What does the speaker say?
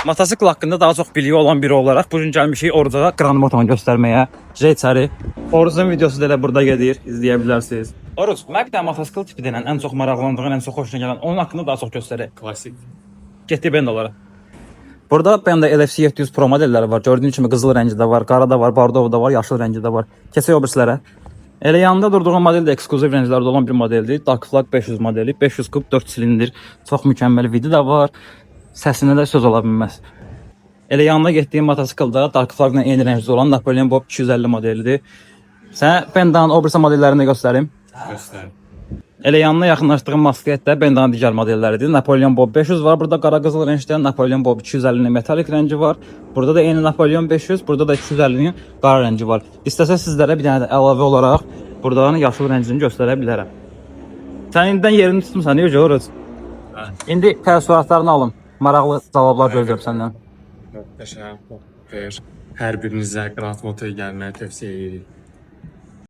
Motosikl haqqında daha çox biliyi olan biri olaraq bu gün gəlmişik Oruca Grand Motor'u göstərməyə. J-Çari. Orucun videosu da elə burada gedir, izləyə bilərsiniz. Oruc, mən bir dənə motosikl tipi denən, ən çox maraqlandığın, ən çox xoşuna gələn onun haqqında daha çox göstərək. Klasik. Getdi Bend olaraq. Burada bəndə LFC 700 Pro modelləri var. Gördüyün kimi qızıl rəngi də var, qara da var, bardov da var, yaşıl rəngi də var. Keçək o birislərə. Elə yanında durduğum model də ekskluziv rənglərdə olan bir modeldir. Dark Flag 500 modeli, 500 kub 4 silindir. Çox mükəmməl vidi də var. Səsinə də söz ola bilməz. Elə yanında getdiyim motosikl da Dark Flag-la eyni rəngdə olan Napoleon Bob 250 modelidir. Sənə Bendanın o birisi modellərini göstərim. Göstər. Elə yanına yaxınlaşdığım Moskvit də Bendanın digər modelləridir. Napoleon Bob 500 var. Burada qara qızıl rəngdə Napoleon Bob 250'nin metalik rəngi var. Burada da eyni Napoleon 500, burada da 250'nin qara rəngi var. İstəsə sizlərə bir dənə də əlavə olaraq buradan yaşıl rəngini göstərə bilərəm. Sən indidən yerini tutmusan, necə Oruc? İndi təəssüratlarını alın. Maraqlı cavablar gözləyirəm səndən. Möhtəşəm. Hər birinizə Grand Motor'a gəlməyi tövsiyə edirik.